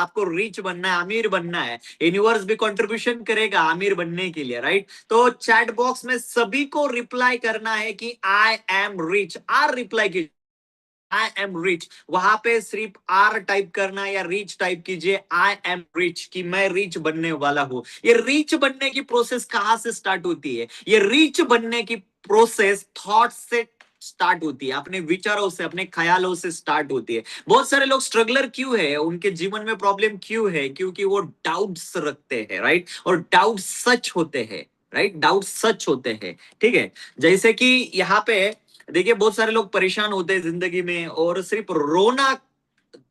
आपको रिच बनना है, अमीर बनना है, यूनिवर्स भी कंट्रीब्यूशन करेगा अमीर बनने के लिए, राइट? तो चैट बॉक्स में सभी को रिप्लाई करना है कि I am rich, or reply कीजिए, आई एम रिच। वहां पे सिर्फ आर टाइप करना या रिच टाइप कीजिए, आई एम रिच, कि मैं रिच बनने वाला हूं। ये रिच बनने की प्रोसेस कहां से स्टार्ट होती है? ये रिच बनने की प्रोसेस थॉट से स्टार्ट होती है, अपने विचारों से, अपने ख्यालों से स्टार्ट होती है। बहुत सारे लोग स्ट्रगलर क्यों है, उनके जीवन में प्रॉब्लम क्यों है? क्योंकि वो डाउट्स रखते हैं, राइट? और डाउट सच होते हैं, राइट? डाउट सच होते हैं, ठीक है? जैसे कि यहाँ पे देखिए, बहुत सारे लोग परेशान होते हैं जिंदगी में और सिर्फ रोना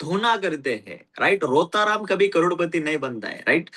धोना करते हैं, राइट? रोता राम कभी करोड़पति नहीं बनता है, राइट?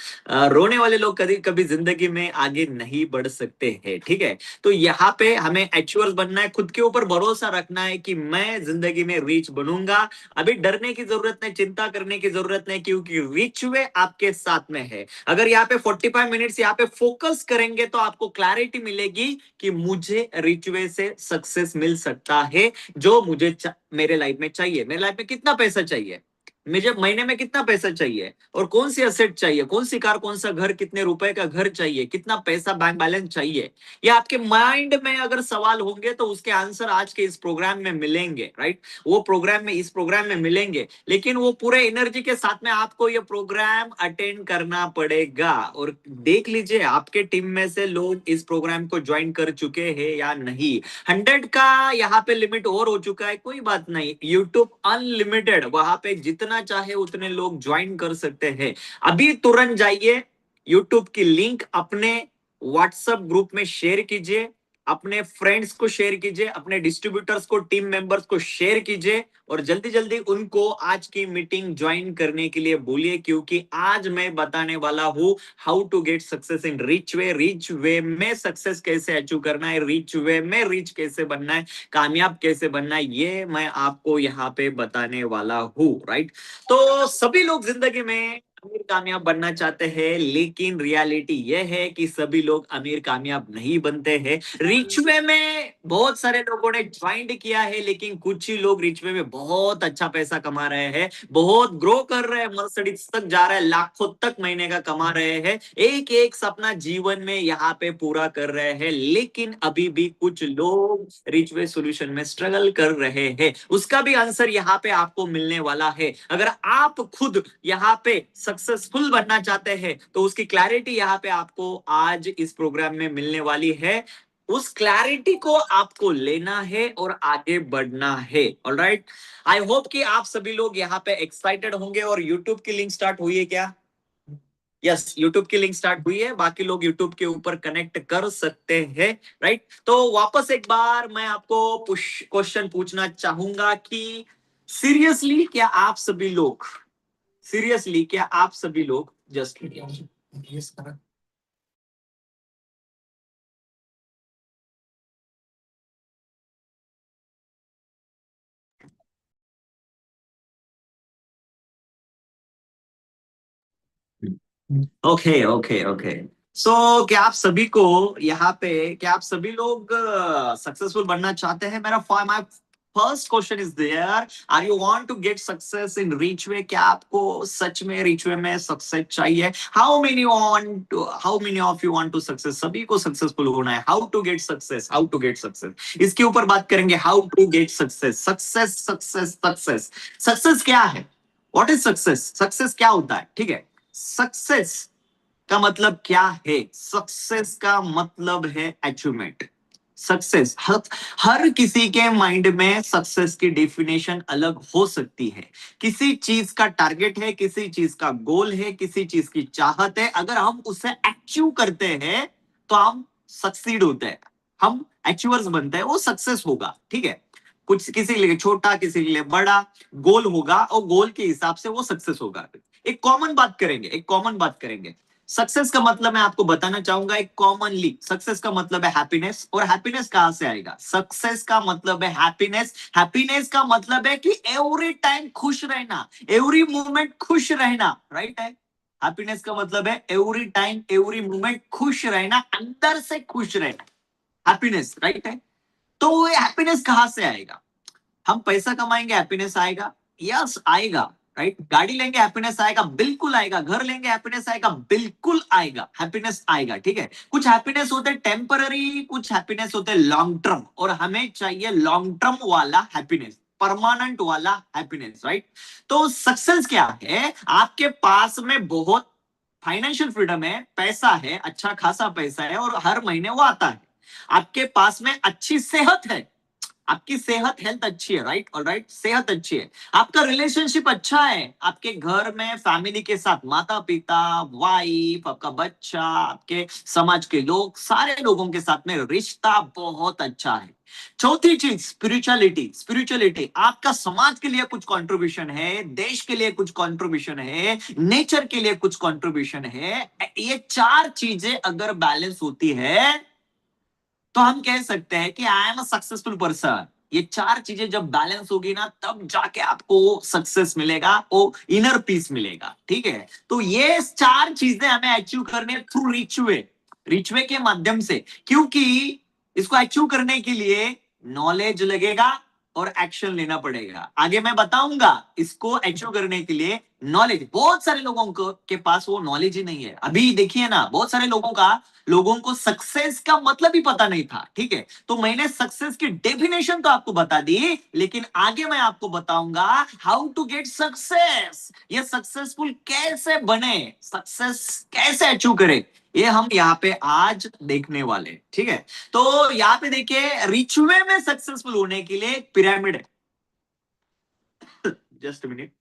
रोने वाले लोग कभी कभी जिंदगी में आगे नहीं बढ़ सकते हैं, ठीक है? तो यहाँ पे हमें अचीवर्स बनना है, खुद के ऊपर भरोसा रखना है कि मैं जिंदगी में रिच बनूंगा। अभी डरने की जरूरत नहीं, चिंता करने की जरूरत नहीं, क्योंकि रिच वे आपके साथ में है। अगर यहाँ पे 45 मिनट्स यहाँ पे फोकस करेंगे तो आपको क्लैरिटी मिलेगी कि मुझे रिच वे से सक्सेस मिल सकता है, जो मुझे मेरे लाइफ में चाहिए। मेरे लाइफ में कितना पैसा चाहिए, मुझे महीने में कितना पैसा चाहिए, और कौन सी असेट चाहिए, कौन सी कार, कौन सा घर, कितने रुपए का घर चाहिए, कितना पैसा बैंक बैलेंस चाहिए, ये आपके माइंड में अगर सवाल होंगे तो उसके आंसर आज के इस प्रोग्राम में मिलेंगे, राइट? वो प्रोग्राम में, इस प्रोग्राम में मिलेंगे, लेकिन वो पूरे एनर्जी के साथ में आपको ये प्रोग्राम अटेंड करना पड़ेगा। और देख लीजिए आपके टीम में से लोग इस प्रोग्राम को ज्वाइन कर चुके हैं या नहीं। 100 का यहाँ पे लिमिट और हो चुका है, कोई बात नहीं, यूट्यूब अनलिमिटेड, वहां पे जितना चाहे उतने लोग ज्वाइन कर सकते हैं। अभी तुरंत जाइए, यूट्यूब की लिंक अपने व्हाट्सएप ग्रुप में शेयर कीजिए, अपने फ्रेंड्स को शेयर कीजिए, अपने डिस्ट्रीब्यूटर्स को, टीम मेंबर्स को शेयर कीजिए, और जल्दी जल्दी उनको आज की मीटिंग ज्वाइन करने के लिए बोलिए, क्योंकि आज मैं बताने वाला हूं how to get success in rich way. Richway में सक्सेस कैसे अचीव करना है, रिच वे में रिच कैसे बनना है, कामयाब कैसे बनना है, ये मैं आपको यहाँ पे बताने वाला हूँ, राइट? तो सभी लोग जिंदगी में अमीर कामयाब बनना चाहते हैं, लेकिन रियलिटी यह है कि सभी लोग अमीर कामयाब नहीं बनते हैं। रिच वे में बहुत सारे लोगों ने ज्वाइन किया है, लेकिन कुछ ही लोग रिच वे में बहुत अच्छा पैसा कमा रहे हैं, बहुत ग्रो कर रहे हैं, मर्सिडीज तक जा रहे हैं, लाखों तक महीने का कमा रहे हैं, एक एक सपना जीवन में यहाँ पे पूरा कर रहे हैं। लेकिन अभी भी कुछ लोग रिच वे सॉल्यूशन में स्ट्रगल कर रहे हैं, उसका भी आंसर यहाँ पे आपको मिलने वाला है। अगर आप खुद यहाँ पे सक्सेसफुल बनना चाहते हैं तो उसकी क्लैरिटी यहाँ पे आपको आज इस प्रोग्राम में मिलने वाली है। उस क्लैरिटी को आपको लेना है और आगे बढ़ना है, ऑलराइट? आई होप कि आप सभी लोग यहाँ पे एक्साइटेड होंगे। और यूट्यूब की लिंक स्टार्ट हुई है क्या? यस, यूट्यूब की लिंक स्टार्ट हुई है, बाकी लोग यूट्यूब के ऊपर कनेक्ट कर सकते हैं, राइट? तो वापस एक बार मैं आपको क्वेश्चन पूछना चाहूंगा कि सीरियसली क्या आप सभी लोग, सीरियसली क्या आप सभी लोग, जस्ट ओके ओके ओके। सो क्या आप सभी को यहाँ पे, क्या आप सभी लोग सक्सेसफुल बनना चाहते हैं? मेरा my first question is there, are you want to get success in rich वे? क्या आपको सच में रिच वे में सक्सेस चाहिए? How many want to, how many of you want to success? सभी को सक्सेसफुल होना है। How to get success, how to get success, इसके ऊपर बात करेंगे। How to get success, success success success. Success क्या है? What is success? सक्सेस क्या होता है? ठीक है, सक्सेस का मतलब क्या है? सक्सेस का मतलब है अचीवमेंट। सक्सेस हर किसी के माइंड में सक्सेस की डेफिनेशन अलग हो सकती है। किसी चीज का टारगेट है, किसी चीज का गोल है, किसी चीज की चाहत है, अगर हम उसे अचीव करते हैं तो हम सक्सीड होते हैं, हम अचीवर्स बनते हैं, वो सक्सेस होगा, ठीक है? कुछ किसी के लिए छोटा, किसी के लिए बड़ा गोल होगा, और गोल के हिसाब से वो सक्सेस होगा। एक कॉमन बात करेंगे, एक कॉमन बात करेंगे। सक्सेस का मतलब मैं आपको बताना चाहूंगा एक कॉमनली, सक्सेस का मतलब है हैप्पीनेस। और हैप्पीनेस कहां से आएगा? सक्सेस का मतलब है हैप्पीनेस। हैप्पीनेस का मतलब है कि एवरी टाइम खुश रहना, एवरी मोमेंट खुश रहना, राइट है? हैप्पीनेस का मतलब है एवरी टाइम, एवरी मोमेंट खुश रहना, अंदर से खुश रहना, हैप्पीनेस, राइट है? तो ये हैप्पीनेस कहां से आएगा? हम पैसा कमाएंगे, हैप्पीनेस आएगा? यस आएगा, राइट। गाड़ी लेंगे हैप्पीनेस आएगा, बिल्कुल आएगा। घर लेंगे हैप्पीनेस आएगा, बिल्कुल आएगा, हैप्पीनेस आएगा। ठीक है, कुछ हैप्पीनेस होते हैं टेम्पररी, कुछ हैप्पीनेस होते हैं लॉन्ग टर्म, और हमें चाहिए लॉन्ग टर्म वाला हैप्पीनेस, परमानेंट वाला हैप्पीनेस, राइट। तो सक्सेस क्या है? आपके पास में बहुत फाइनेंशियल फ्रीडम है, पैसा है, अच्छा खासा पैसा है, और हर महीने वो आता है। आपके पास में अच्छी सेहत है, आपकी सेहत, हेल्थ अच्छी है, राइट, ऑल राइट, सेहत अच्छी है। आपका रिलेशनशिप अच्छा है, आपके घर में फैमिली के साथ, माता पिता, वाइफ, आपका बच्चा, आपके समाज के लोग, सारे लोगों के साथ में रिश्ता बहुत अच्छा है। चौथी चीज स्पिरिचुअलिटी। स्पिरिचुअलिटी, आपका समाज के लिए कुछ कंट्रीब्यूशन है, देश के लिए कुछ कंट्रीब्यूशन है, नेचर के लिए कुछ कंट्रीब्यूशन है। ये चार चीजें अगर बैलेंस होती है तो हम कह सकते हैं कि I am a successful person. ये चार चीजें जब बैलेंस होगी ना, तब जाके आपको सक्सेस मिलेगा, वो इनर पीस मिलेगा। ठीक है, तो ये चार चीजें हमें अचीव करने थ्रू रिचुए, रिचुए के माध्यम से। क्योंकि इसको अचीव करने के लिए नॉलेज लगेगा और एक्शन लेना पड़ेगा। आगे मैं बताऊंगा, इसको अचीव करने के लिए नॉलेज, बहुत सारे लोगों को के पास वो नॉलेज ही नहीं है। अभी देखिए ना, बहुत सारे लोगों को सक्सेस का मतलब ही पता नहीं था। ठीक है, तो मैंने सक्सेस की डेफिनेशन तो आपको बता दी, लेकिन आगे मैं आपको बताऊंगा हाउ टू गेट सक्सेस। ये सक्सेसफुल कैसे बने, सक्सेस कैसे अचीव करे, ये हम यहाँ पे आज देखने वाले। ठीक है, तो यहाँ पे देखिए, रिचुए में सक्सेसफुल होने के लिए एक पिरामिड है। Just minute.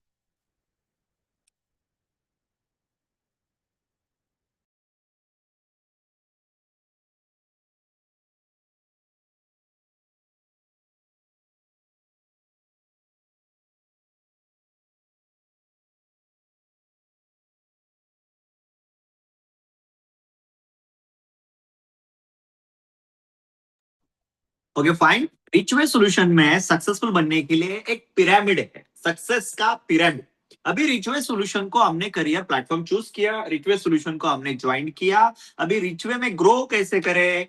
Okay fine. Ritual solution में सक्सेसफुल बनने के लिए एक पिरामिड है, सक्सेस का पिरामिड। अभी रिचुअल सॉल्यूशन को हमने करियर प्लेटफॉर्म चूज किया, रिचुअल सॉल्यूशन को हमने ज्वाइन किया। अभी रिचुअल में ग्रो कैसे करें,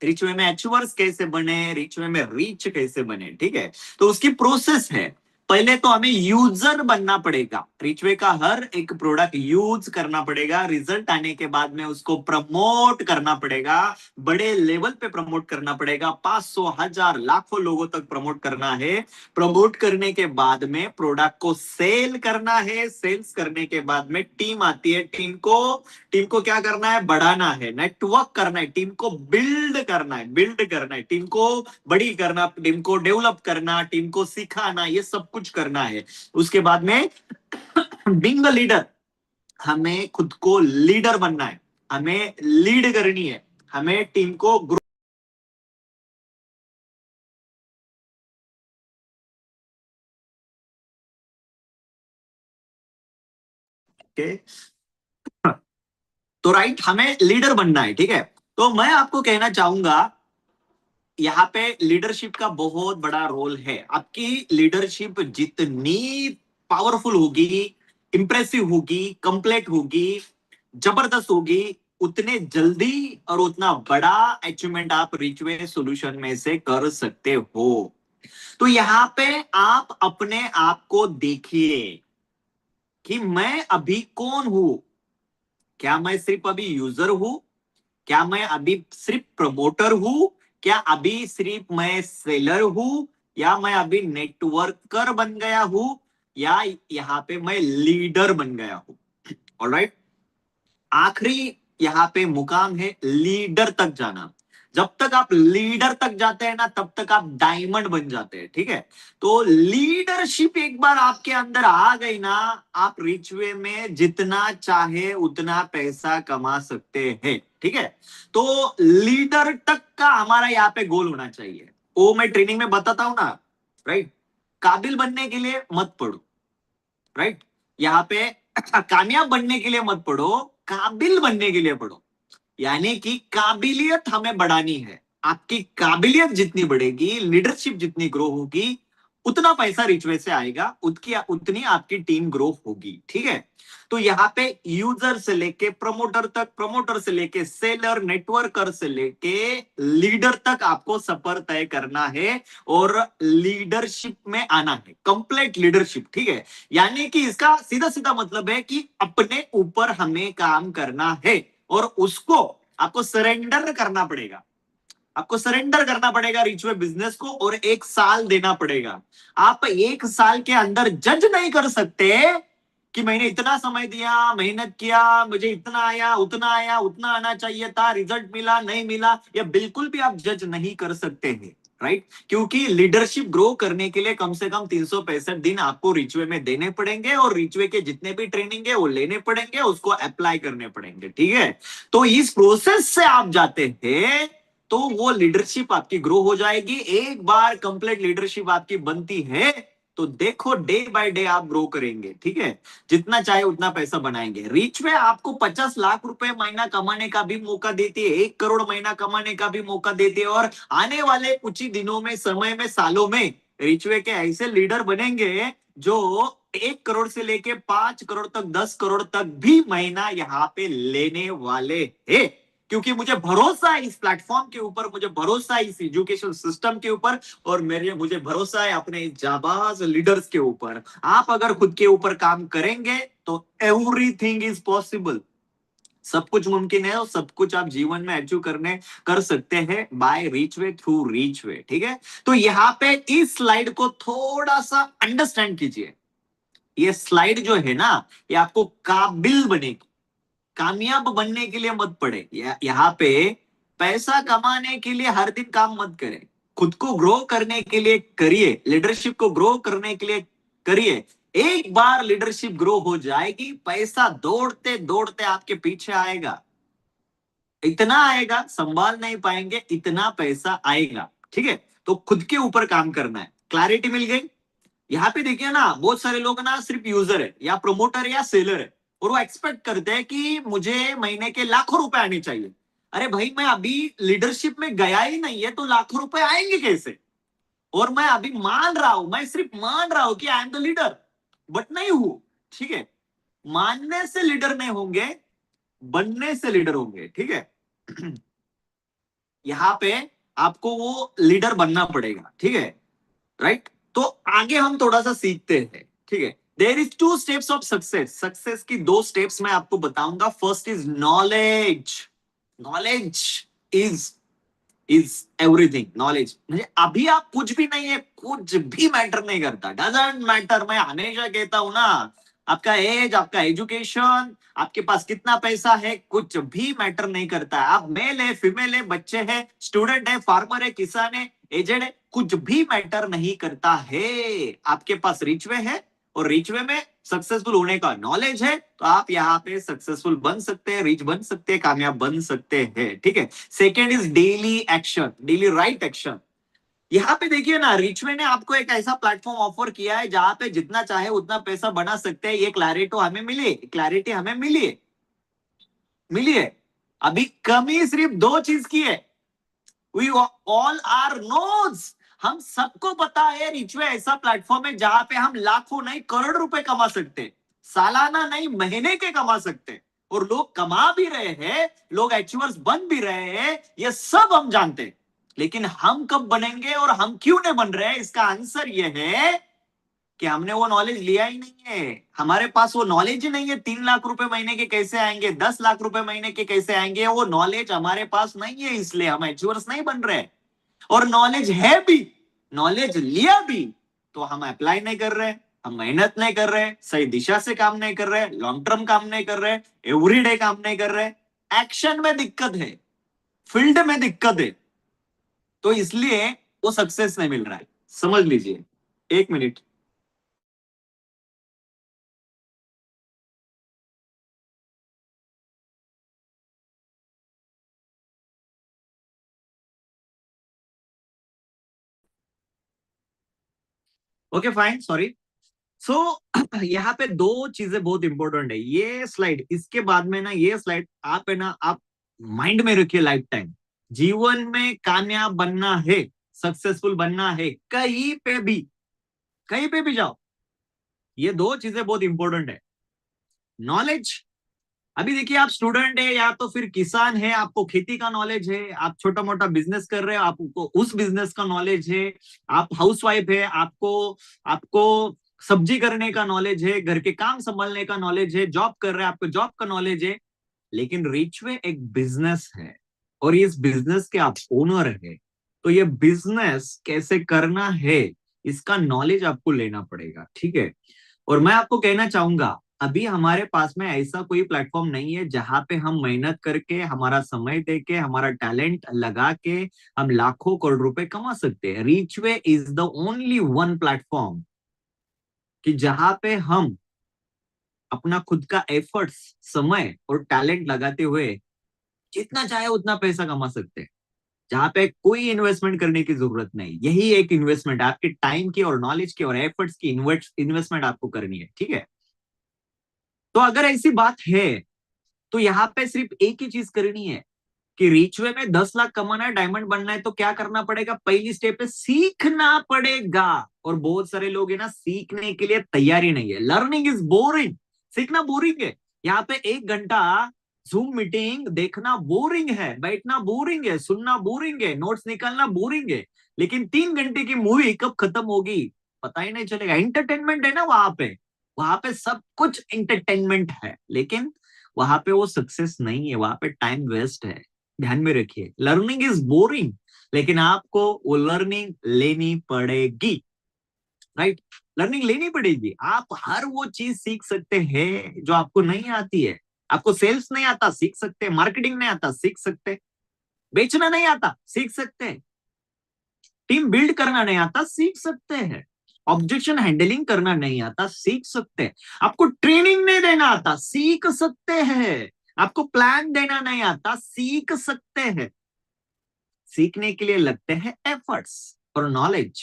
रिचुए में अचीवर्स कैसे बने, रिचुए में रीच कैसे बने, ठीक है, तो उसकी प्रोसेस है। पहले तो हमें यूजर बनना पड़ेगा, रिचुए का हर एक प्रोडक्ट यूज करना पड़ेगा। रिजल्ट आने के बाद में उसको प्रमोट करना पड़ेगा, बड़े लेवल पे प्रमोट करना पड़ेगा, 500 1000 लाखों लोगों तक प्रमोट करना है। प्रमोट करने के बाद में प्रोडक्ट को सेल करना है, सेल्स करने के बाद में टीम आती है, टीम को क्या करना है, बढ़ाना है, नेटवर्क करना है, टीम को बिल्ड करना है, टीम को बड़ी करना, टीम को डेवलप करना, टीम को सिखाना, ये सब कुछ करना है। उसके बाद में बीइंग अ लीडर, हमें खुद को लीडर बनना है, हमें लीड करनी है, हमें टीम को ग्रो के, तो राइट, हमें लीडर बनना है। ठीक है, तो मैं आपको कहना चाहूंगा, यहाँ पे लीडरशिप का बहुत बड़ा रोल है। आपकी लीडरशिप जितनी पावरफुल होगी, इंप्रेसिव होगी, कंप्लीट होगी, जबरदस्त होगी, उतने जल्दी और उतना बड़ा अचीवमेंट आप रिचुए सॉल्यूशन में से कर सकते हो। तो यहाँ पे आप अपने आप को देखिए कि मैं अभी कौन हूं। क्या मैं सिर्फ अभी यूजर हूं? क्या मैं अभी सिर्फ प्रमोटर हूं? क्या अभी सिर्फ मैं सेलर हूं? या मैं अभी नेटवर्कर बन गया हूं? या यहाँ पे मैं लीडर बन गया हूं? ऑलराइट, आखिरी यहाँ पे मुकाम है लीडर तक जाना। जब तक आप लीडर तक जाते हैं ना, तब तक आप डायमंड बन जाते हैं। ठीक है, तो लीडरशिप एक बार आपके अंदर आ गई ना, आप रिच वे में जितना चाहे उतना पैसा कमा सकते हैं। ठीक है, तो लीडर तक का हमारा यहाँ पे गोल होना चाहिए। वो मैं ट्रेनिंग में बताता हूं ना, राइट। काबिल बनने के लिए मत पढ़ो, राइट, यहाँ पे कामयाब बनने के लिए मत पढ़ो, काबिल बनने के लिए पढ़ो। यानी कि काबिलियत हमें बढ़ानी है। आपकी काबिलियत जितनी बढ़ेगी, लीडरशिप जितनी ग्रो होगी, उतना पैसा रिचवे से आएगा, उतनी आपकी टीम ग्रो होगी। ठीक है, तो यहाँ पे यूजर से लेके प्रमोटर तक, प्रमोटर से लेके सेलर, नेटवर्कर से लेके लीडर तक आपको सफर तय करना है और लीडरशिप में आना है, कंप्लीट लीडरशिप। ठीक है, यानी कि इसका सीधा सीधा मतलब है कि अपने ऊपर हमें काम करना है और उसको आपको सरेंडर करना पड़ेगा। आपको सरेंडर करना पड़ेगा रिचवे बिजनेस को और 1 साल देना पड़ेगा। आप 1 साल के अंदर जज नहीं कर सकते कि मैंने इतना समय दिया, मेहनत किया, मुझे इतना आया, उतना आया, उतना आना चाहिए था, रिजल्ट मिला, नहीं मिला, या बिल्कुल भी आप जज नहीं कर सकते हैं। राइट, क्योंकि लीडरशिप ग्रो करने के लिए कम से कम 365 दिन आपको रिचवे में देने पड़ेंगे और रिचवे के जितने भी ट्रेनिंग है वो लेने पड़ेंगे, उसको अप्लाई करने पड़ेंगे। ठीक है, तो इस प्रोसेस से आप जाते हैं तो वो लीडरशिप आपकी ग्रो हो जाएगी। एक बार कंप्लीट लीडरशिप आपकी बनती है तो देखो डे बाय डे आप ग्रो करेंगे। ठीक है, जितना चाहे उतना पैसा बनाएंगे। रीच में आपको 50 लाख रुपए महीना कमाने का भी मौका देती है, 1 करोड़ महीना कमाने का भी मौका देती है, और आने वाले कुछ ही दिनों में, समय में, सालों में रिचवे के ऐसे लीडर बनेंगे जो 1 करोड़ से लेके 5 करोड़ तक, 10 करोड़ तक भी महीना यहाँ पे लेने वाले हैं। क्योंकि मुझे भरोसा है इस प्लेटफॉर्म के ऊपर, मुझे भरोसा है इस एजुकेशन सिस्टम के ऊपर, और मुझे भरोसा है अपने जाबाज लीडर्स के ऊपर। आप अगर खुद के ऊपर काम करेंगे तो एवरीथिंग इज पॉसिबल। सब कुछ मुमकिन है और सब कुछ आप जीवन में अचीव कर सकते हैं बाय रीच वे, थ्रू रीच वे। ठीक है, तो यहाँ पे इस स्लाइड को थोड़ा सा अंडरस्टैंड कीजिए। ये स्लाइड जो है ना, ये आपको काबिल बनेगी, कामयाब बनने के लिए मत पड़े। यहाँ पे पैसा कमाने के लिए हर दिन काम मत करें, खुद को ग्रो करने के लिए करिए, लीडरशिप को ग्रो करने के लिए करिए। एक बार लीडरशिप ग्रो हो जाएगी, पैसा दौड़ते दौड़ते आपके पीछे आएगा। इतना आएगा संभाल नहीं पाएंगे, इतना पैसा आएगा। ठीक है, तो खुद के ऊपर काम करना है। क्लैरिटी मिल गई? यहाँ पे देखिए ना, बहुत सारे लोग ना सिर्फ यूजर है या प्रमोटर या सेलर है और वो एक्सपेक्ट करते हैं कि मुझे महीने के लाखों रुपए आने चाहिए। अरे भाई, मैं अभी लीडरशिप में गया ही नहीं है तो लाखों रुपए आएंगे कैसे? और मैं अभी मान रहा हूं, मैं सिर्फ मान रहा हूं कि I am the leader, but नहीं हूं। ठीक है, मानने से लीडर नहीं होंगे, बनने से लीडर होंगे। ठीक है, यहाँ पे आपको वो लीडर बनना पड़ेगा। ठीक है, राइट, तो आगे हम थोड़ा सा सीखते हैं। ठीक है, there is 2 steps of success. Success की 2 स्टेप्स मैं आपको बताऊंगा। First is knowledge. Knowledge is is everything. Knowledge म्हणजे अभी आप कुछ भी नहीं है, कुछ भी मैटर नहीं करता, डजेंट मैटर। मैं हमेशा कहता हूं ना, आपका एज, आपका एजुकेशन, आपके पास कितना पैसा है, कुछ भी मैटर नहीं करता है। आप मेल है, फीमेल है, बच्चे हैं, स्टूडेंट है, फार्मर है, किसान है, एजेड है, कुछ भी मैटर नहीं करता है। आपके पास रिचवे है और रिचवे में सक्सेसफुल होने का नॉलेज है तो आप यहाँ पे सक्सेसफुल बन सकते हैं, रिच बन सकते हैं, कामयाब बन सकते हैं। ठीक है, second is daily action, daily right action. यहाँ पे देखिए ना, रिचवे ने आपको एक ऐसा प्लेटफॉर्म ऑफर किया है जहां पे जितना चाहे उतना पैसा बना सकते हैं। ये क्लैरिटी हमें मिली, क्लैरिटी हमें मिली है, मिली है। अभी कमी सिर्फ 2 चीज की है। वी ऑल आर नोज, हम सबको पता है रिचवे ऐसा प्लेटफॉर्म है जहां पे हम लाखों नहीं करोड़ रुपए कमा सकते, सालाना नहीं महीने के कमा सकते, और लोग कमा भी रहे हैं, लोग अचीवर्स बन भी रहे हैं, ये सब हम जानते हैं। लेकिन हम कब बनेंगे और हम क्यों नहीं बन रहे हैं, इसका आंसर यह है कि हमने वो नॉलेज लिया ही नहीं है। हमारे पास वो नॉलेज ही नहीं है। 3 लाख रुपए महीने के कैसे आएंगे, 10 लाख रुपए महीने के कैसे आएंगे, वो नॉलेज हमारे पास नहीं है, इसलिए हम अचीवर्स नहीं बन रहे। और नॉलेज है भी, नॉलेज लिया भी, तो हम अप्लाई नहीं कर रहे, हम मेहनत नहीं कर रहे, सही दिशा से काम नहीं कर रहे, लॉन्ग टर्म काम नहीं कर रहे, एवरीडे काम नहीं कर रहे, एक्शन में दिक्कत है, फील्ड में दिक्कत है, तो इसलिए वो सक्सेस नहीं मिल रहा है। समझ लीजिए। 1 मिनट। Okay fine, sorry. सो यहाँ पे 2 चीजें बहुत इंपॉर्टेंट है। ये स्लाइड, इसके बाद में ना, ये स्लाइड आप है ना, आप माइंड में रखिए लाइफ टाइम। जीवन में कामयाब बनना है, सक्सेसफुल बनना है, कहीं पे भी कहीं पे भी जाओ, ये दो चीजें बहुत इंपॉर्टेंट है। नॉलेज, अभी देखिए आप स्टूडेंट है या तो फिर किसान है, आपको खेती का नॉलेज है, आप छोटा मोटा बिजनेस कर रहे हो, आपको उस बिजनेस का नॉलेज है, आप हाउसवाइफ है, आपको आपको सब्जी करने का नॉलेज है, घर के काम संभालने का नॉलेज है, जॉब कर रहे हैं, आपको जॉब का नॉलेज है। लेकिन रिचवे एक बिजनेस है और इस बिजनेस के आप ओनर है, तो ये बिजनेस कैसे करना है इसका नॉलेज आपको लेना पड़ेगा, ठीक है। और मैं आपको कहना चाहूंगा, अभी हमारे पास में ऐसा कोई प्लेटफॉर्म नहीं है जहां पे हम मेहनत करके, हमारा समय देके, हमारा टैलेंट लगा के हम लाखों करोड़ रुपए कमा सकते हैं। Richway is the only one platform कि जहां पे हम अपना खुद का एफर्ट्स, समय और टैलेंट लगाते हुए जितना चाहे उतना पैसा कमा सकते हैं, जहां पे कोई इन्वेस्टमेंट करने की जरूरत नहीं। यही एक इन्वेस्टमेंट आपके टाइम की और नॉलेज की और एफर्ट्स की इन्वेस्टमेंट आपको करनी है, ठीक है। तो अगर ऐसी बात है तो यहाँ पे सिर्फ एक ही चीज करनी है कि रीचवे में 10 लाख कमाना है, डायमंड बनना है, तो क्या करना पड़ेगा? पहली स्टेप है सीखना पड़ेगा। और बहुत सारे लोग है ना, सीखने के लिए तैयारी नहीं है। लर्निंग इज बोरिंग, सीखना बोरिंग है। यहाँ पे 1 घंटा जूम मीटिंग देखना बोरिंग है, बैठना बोरिंग है, सुनना बोरिंग है, नोट्स निकालना बोरिंग है। लेकिन 3 घंटे की मूवी कब खत्म होगी पता ही नहीं चलेगा। एंटरटेनमेंट है ना वहां पे, वहां पे सब कुछ एंटरटेनमेंट है, लेकिन वहां पे वो सक्सेस नहीं है, वहां पे टाइम वेस्ट है। ध्यान में रखिए, लर्निंग इज बोरिंग, लेकिन आपको वो लर्निंग लेनी पड़ेगी, राइट। लर्निंग लेनी पड़ेगी। आप हर वो चीज सीख सकते हैं जो आपको नहीं आती है। आपको सेल्स नहीं आता, सीख सकते हैं। मार्केटिंग नहीं आता, सीख सकते हैं। बेचना नहीं आता, सीख सकते हैं। टीम बिल्ड करना नहीं आता, सीख सकते हैं। ऑब्जेक्शन हैंडलिंग करना नहीं आता, सीख सकते हैं। आपको ट्रेनिंग नहीं देना आता, सीख सकते हैं। आपको प्लान देना नहीं आता, सीख सकते हैं। सीखने के लिए लगते हैं एफर्ट्स और नॉलेज।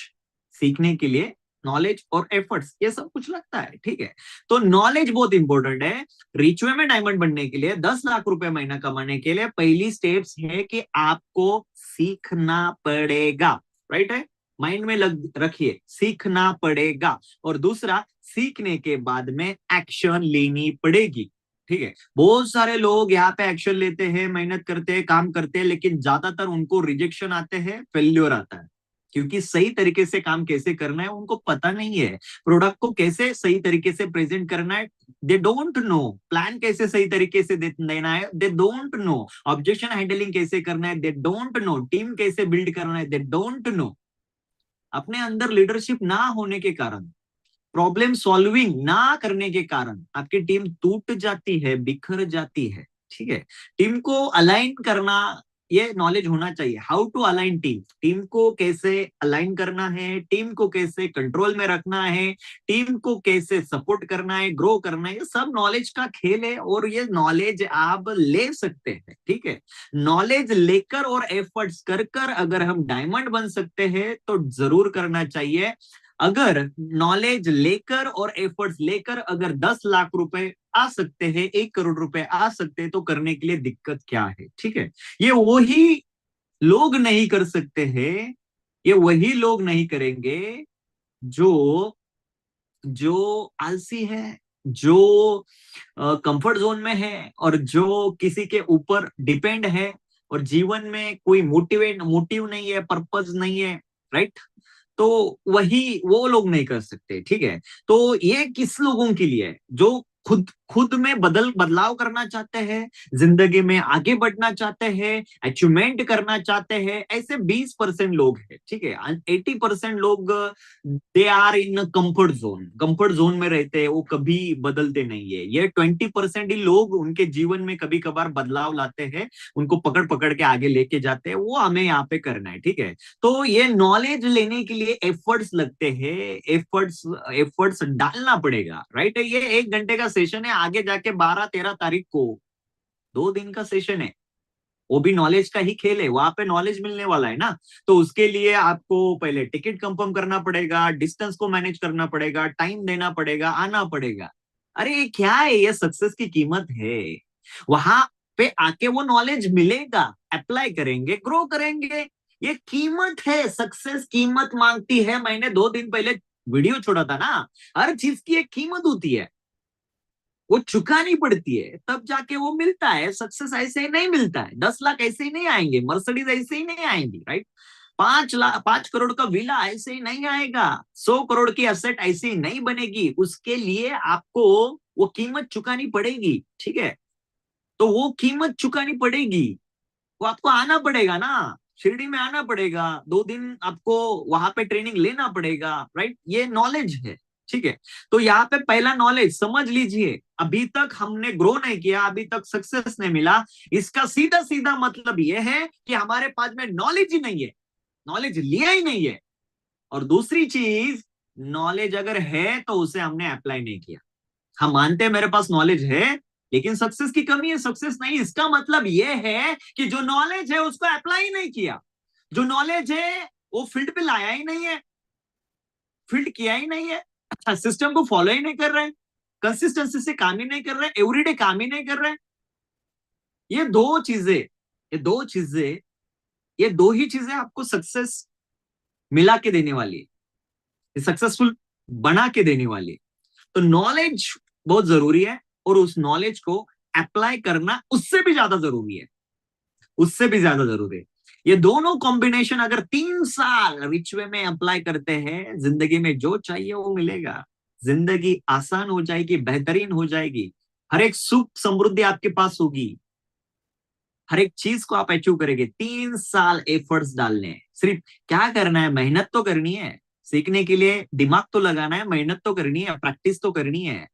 सीखने के लिए नॉलेज और एफर्ट्स, ये सब कुछ लगता है, ठीक है। तो नॉलेज बहुत इंपॉर्टेंट है। रिचवे में डायमंड बनने के लिए, 10 लाख रुपए महीना कमाने के लिए पहली स्टेप्स है कि आपको सीखना पड़ेगा, राइट है। माइंड में रखिए, सीखना पड़ेगा। और दूसरा, सीखने के बाद में एक्शन लेनी पड़ेगी, ठीक है। बहुत सारे लोग यहाँ पे एक्शन लेते हैं, मेहनत करते हैं, काम करते हैं, लेकिन ज्यादातर उनको रिजेक्शन आते हैं, फेल्योर आता है, क्योंकि सही तरीके से काम कैसे करना है उनको पता नहीं है। प्रोडक्ट को कैसे सही तरीके से प्रेजेंट करना है, दे डोंट नो। प्लान कैसे सही तरीके से देना है, they don't know. Objection handling कैसे करना है, दे डोंट नो। टीम कैसे बिल्ड करना है, दे डोंट नो। अपने अंदर लीडरशिप ना होने के कारण, प्रॉब्लम सॉल्विंग ना करने के कारण आपकी टीम टूट जाती है, बिखर जाती है, ठीक है। टीम को अलाइन करना, ये नॉलेज होना चाहिए। How to align team, team को कैसे अलाइन करना है, टीम को कैसे कंट्रोल में रखना है, टीम को कैसे सपोर्ट करना है, ग्रो करना है, ये सब नॉलेज का खेल है। और ये नॉलेज आप ले सकते हैं, ठीक है। नॉलेज लेकर और एफर्ट्स कर कर अगर हम डायमंड बन सकते हैं तो जरूर करना चाहिए। अगर नॉलेज लेकर और एफर्ट्स लेकर अगर 10 लाख रुपए आ सकते हैं, 1 करोड़ रुपए आ सकते हैं, तो करने के लिए दिक्कत क्या है, ठीक है। ये वही लोग नहीं कर सकते हैं, ये वही लोग नहीं करेंगे जो जो आलसी है, जो कंफर्ट जोन में है, और जो किसी के ऊपर डिपेंड है, और जीवन में कोई मोटिव नहीं है, पर्पस नहीं है, राइट। तो वही वो लोग नहीं कर सकते, ठीक है। तो ये किस लोगों के लिए है? जो खुद खुद में बदलाव करना चाहते हैं, जिंदगी में आगे बढ़ना चाहते हैं, अचीवमेंट करना चाहते हैं, ऐसे 20% लोग हैं, ठीक है। 80% लोग they are in comfort zone, comfort zone में रहते हैं, वो कभी बदलते नहीं है। ये 20% ही लोग उनके जीवन में कभी कभार बदलाव लाते हैं, उनको पकड़ पकड़ के आगे लेके जाते हैं, वो हमें यहाँ पे करना है, ठीक है। तो ये नॉलेज लेने के लिए एफर्ट्स लगते हैं, एफर्ट्स एफर्ट्स डालना पड़ेगा, राइट है। ये 1 घंटे का सेशन है, आगे जाके 12-13 तारीख को 2 दिन का सेशन है, वो भी नॉलेज का ही खेल है, वहां पे नॉलेज मिलने वाला है ना। तो उसके लिए आपको पहले टिकट कंफर्म करना पड़ेगा, डिस्टेंस को मैनेज करना पड़ेगा, टाइम देना पड़ेगा, आना पड़ेगा। अरे ये क्या है, ये सक्सेस की कीमत है। वहां पे आके वो नॉलेज मिलेगा, अप्लाई करेंगे, ग्रो करेंगे, ये कीमत है। सक्सेस कीमत मांगती है। मैंने 2 दिन पहले वीडियो छोड़ा था ना, हर चीज की एक कीमत होती है, वो चुकानी पड़ती है, तब जाके वो मिलता है। सक्सेस ऐसे ही नहीं मिलता है, 10 लाख ऐसे ही नहीं आएंगे, मर्सिडीज ऐसे ही नहीं आएंगी, राइट? 5 लाख 5 करोड़ का विला ऐसे ही नहीं आएगा, 100 करोड़ की असेट ऐसे ही नहीं बनेगी, उसके लिए आपको वो कीमत चुकानी पड़ेगी, ठीक है? तो वो कीमत चुकानी पड़ेगी, वो आपको आना पड़ेगा ना, शिरडी में आना पड़ेगा, 2 दिन आपको वहां पे ट्रेनिंग लेना पड़ेगा, राइट? ये नॉलेज है, ठीक है? तो यहाँ पे पहला नॉलेज समझ लीजिए, अभी तक हमने ग्रो नहीं किया, अभी तक सक्सेस नहीं मिला, इसका सीधा सीधा मतलब ये है कि हमारे पास में नॉलेज ही नहीं है, नॉलेज लिया ही नहीं है। और दूसरी चीज, नॉलेज अगर है तो उसे हमने अप्लाई नहीं किया। हम मानते हैं मेरे पास नॉलेज है, लेकिन सक्सेस की कमी है, सक्सेस नहीं, इसका मतलब यह है कि जो नॉलेज है उसको अप्लाई नहीं किया, जो नॉलेज है वो फील्ड पे लाया ही नहीं है, फील्ड किया ही नहीं है, सिस्टम को फॉलो ही नहीं कर रहे हैं, कंसिस्टेंसी से काम ही नहीं कर रहे हैं, एवरीडे काम ही नहीं कर रहे हैं। ये दो चीजें, ये दो चीजें, ये दो ही चीजें आपको सक्सेस मिला के देने वाली है, सक्सेसफुल बना के देने वाली है। तो नॉलेज बहुत जरूरी है, और उस नॉलेज को अप्लाई करना उससे भी ज्यादा जरूरी है, उससे भी ज्यादा जरूरी है। ये दोनों कॉम्बिनेशन अगर 3 साल रिच वे में अप्लाई करते हैं, जिंदगी में जो चाहिए वो मिलेगा, जिंदगी आसान हो जाएगी, बेहतरीन हो जाएगी, हर एक सुख समृद्धि आपके पास होगी, हर एक चीज को आप अचीव करेंगे। 3 साल एफर्ट्स डालने हैं, सिर्फ क्या करना है, मेहनत तो करनी है, सीखने के लिए दिमाग तो लगाना है, मेहनत तो करनी है, प्रैक्टिस तो करनी है।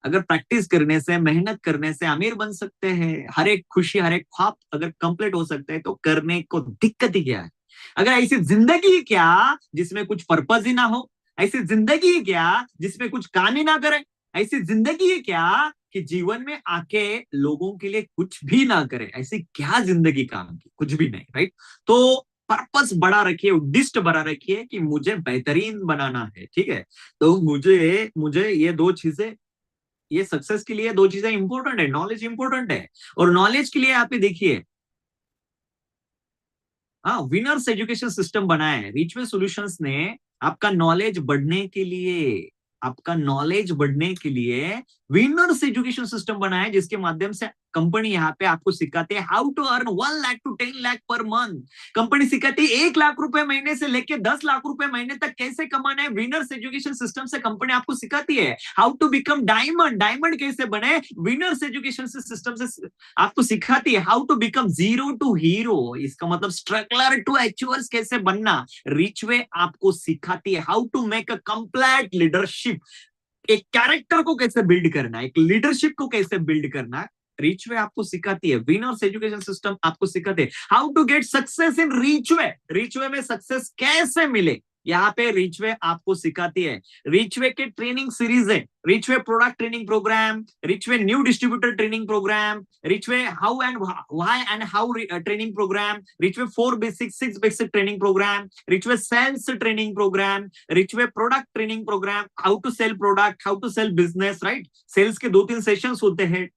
अगर प्रैक्टिस करने से, मेहनत करने से अमीर बन सकते हैं, हर एक खुशी, हर एक ख्वाब अगर कंप्लीट हो सकता है, तो करने को दिक्कत ही क्या है? अगर ऐसी जिंदगी ही क्या जिसमें कुछ पर्पज ही ना हो, ऐसी जिंदगी ही क्या जिसमें कुछ काम ही ना करे, ऐसी जिंदगी ही क्या कि जीवन में आके लोगों के लिए कुछ भी ना करे, ऐसी क्या जिंदगी काम की? कुछ भी नहीं, राइट? तो पर्पस बड़ा रखिए, उद्दिष्ट बड़ा रखिए कि मुझे बेहतरीन बनाना है, ठीक है? तो मुझे मुझे ये दो चीजें, ये सक्सेस के लिए दो चीजें इंपॉर्टेंट है, नॉलेज इंपॉर्टेंट है। और नॉलेज के लिए आप ही देखिए, हाँ, विनर्स एजुकेशन सिस्टम बनाया है रिचवे सॉल्यूशंस ने, आपका नॉलेज बढ़ने के लिए, आपका नॉलेज बढ़ने के लिए विनर्स एजुकेशन सिस्टम बनाया है, जिसके माध्यम से कंपनी यहाँ पे आपको सिखाते हैं how to earn 1 lakh to 10 lakh पर मंथ। कंपनी सिखाती है 1 लाख रुपए महीने से लेके 10 लाख रुपए महीने तक कैसे कमाना है। विनर्स एजुकेशन सिस्टम से कंपनी आपको सिखाती है how to become diamond, diamond कैसे बने, विनर्स एजुकेशन सिस्टम से आपको सिखाती है how to become zero to hero, इसका मतलब स्ट्रगलर टू अचीवर्स कैसे बनना। रिच वे आपको सिखाती है how to make a complete leadership, एक कैरेक्टर को कैसे बिल्ड करना, एक लीडरशिप को कैसे बिल्ड करना, रिच वे आपको सिखाती है। विनर्स एजुकेशन सिस्टम आपको सिखाते हैं how to get success in rich way, Richway में सक्सेस कैसे मिले, यहाँ पे रिच वे आपको सिखाती है। रिच वे के ट्रेनिंग सीरीज है, Rich Way product training programme, Rich Way new distributor training programme, Rich Way how and why and how training programme, Rich Way 4 basic 6 basic training programme, Rich Way sales training programme, Rich Way product training programme, how to sell product, how to sell business, right? Sales के 2-3 sessions होते हैं।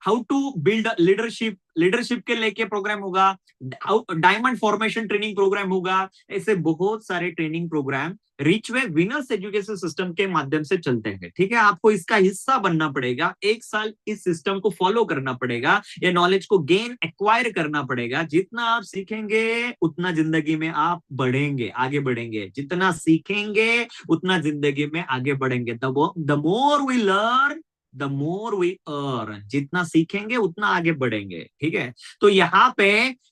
How to build leadership, leadership के लेके programme होगा, diamond formation training programme होगा, ऐसे बहुत सारे ट्रेनिंग प्रोग्राम रिच वे विनर्स एजुकेशन सिस्टम के माध्यम से चलते हैं, ठीक है? आपको इसका हिस्सा बनना पड़ेगा, 1 साल इस सिस्टम को फॉलो करना पड़ेगा, ये नॉलेज को गेन एक्वायर करना पड़ेगा। जितना आप सीखेंगे उतना जिंदगी में आप बढ़ेंगे, आगे बढ़ेंगे, जितना सीखेंगे उतना जिंदगी में आगे बढ़ेंगे। The more we learn the more we earn, जितना सीखेंगे उतना आगे बढ़ेंगे, ठीक है? तो यहाँ पे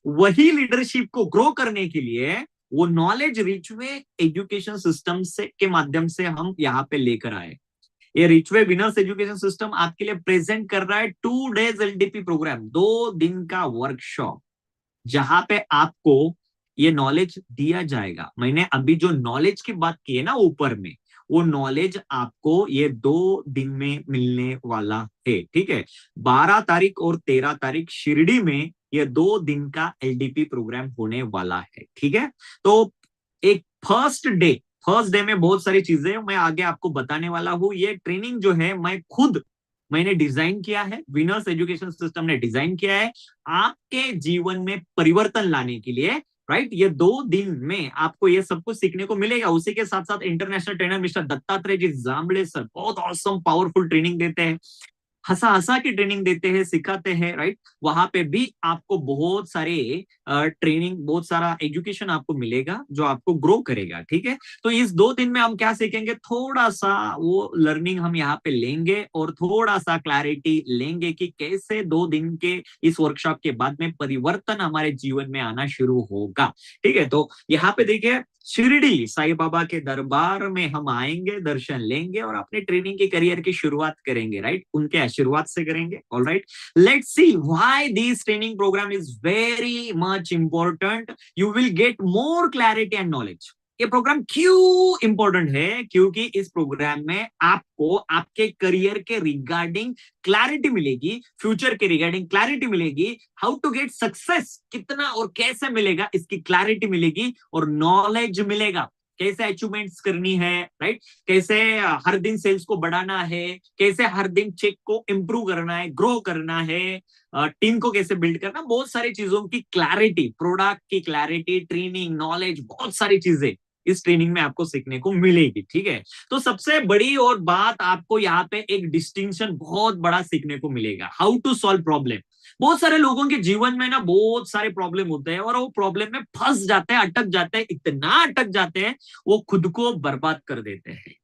वही लीडरशिप को ग्रो करने के लिए वो नॉलेज रिच वे एजुकेशन सिस्टम से के माध्यम से हम यहाँ पे लेकर आए। ये रिच वे विनर्स एजुकेशन सिस्टम आपके लिए प्रेजेंट कर रहा है 2 days एलडीपी प्रोग्राम, 2 दिन का वर्कशॉप, जहां पे आपको ये नॉलेज दिया जाएगा। मैंने अभी जो नॉलेज की बात की है ना ऊपर में, वो नॉलेज आपको ये 2 दिन में मिलने वाला है, ठीक है? 12 तारीख और 13 तारीख शिरडी में ये 2 दिन का एलडीपी प्रोग्राम होने वाला है, ठीक है? तो एक फर्स्ट डे में बहुत सारी चीजें मैं आगे आपको बताने वाला हूं। ये ट्रेनिंग जो है मैंने डिजाइन किया है, विनर्स एजुकेशन सिस्टम ने डिजाइन किया है आपके जीवन में परिवर्तन लाने के लिए, राइट। ये 2 दिन में आपको ये सब कुछ सीखने को मिलेगा। उसी के साथ साथ इंटरनेशनल ट्रेनर मिस्टर दत्तात्रेय जी जांबले सर बहुत ऑसम पावरफुल ट्रेनिंग देते हैं, हंसा हंसा की ट्रेनिंग देते हैं, सिखाते हैं, राइट। वहां पे भी आपको बहुत सारे ट्रेनिंग, बहुत सारा एजुकेशन आपको मिलेगा जो आपको ग्रो करेगा, ठीक है। तो इस 2 दिन में हम क्या सीखेंगे, थोड़ा सा वो लर्निंग हम यहाँ पे लेंगे और थोड़ा सा क्लैरिटी लेंगे कि कैसे 2 दिन के इस वर्कशॉप के बाद में परिवर्तन हमारे जीवन में आना शुरू होगा, ठीक है। तो यहाँ पे देखिए, शिरडी साईं बाबा के दरबार में हम आएंगे, दर्शन लेंगे और अपने ट्रेनिंग के करियर की शुरुआत करेंगे, राइट। उनके आशीर्वाद से करेंगे। All right, let's see why this training programme is very much important. You will get more clarity and knowledge. ये प्रोग्राम क्यों इंपॉर्टेंट है, क्योंकि इस प्रोग्राम में आपको आपके करियर के रिगार्डिंग क्लैरिटी मिलेगी, फ्यूचर के रिगार्डिंग क्लैरिटी मिलेगी, हाउ टू गेट सक्सेस कितना और कैसे मिलेगा इसकी क्लैरिटी मिलेगी, और नॉलेज मिलेगा कैसे अचीवमेंट्स करनी है, राइट। कैसे हर दिन सेल्स को बढ़ाना है, कैसे हर दिन चेक को इंप्रूव करना है, ग्रो करना है, टीम को कैसे बिल्ड करना, बहुत सारी चीजों की क्लैरिटी, प्रोडक्ट की क्लैरिटी, ट्रेनिंग, नॉलेज, बहुत सारी चीजें इस ट्रेनिंग में आपको सीखने को मिलेगी, ठीक है। तो सबसे बड़ी और बात, आपको यहाँ पे एक डिस्टिंक्शन बहुत बड़ा सीखने को मिलेगा, हाउ टू सॉल्व प्रॉब्लम। बहुत सारे लोगों के जीवन में ना बहुत सारे प्रॉब्लम होते हैं और वो प्रॉब्लम में फंस जाते हैं, अटक जाते हैं, इतना अटक जाते हैं वो खुद को बर्बाद कर देते हैं।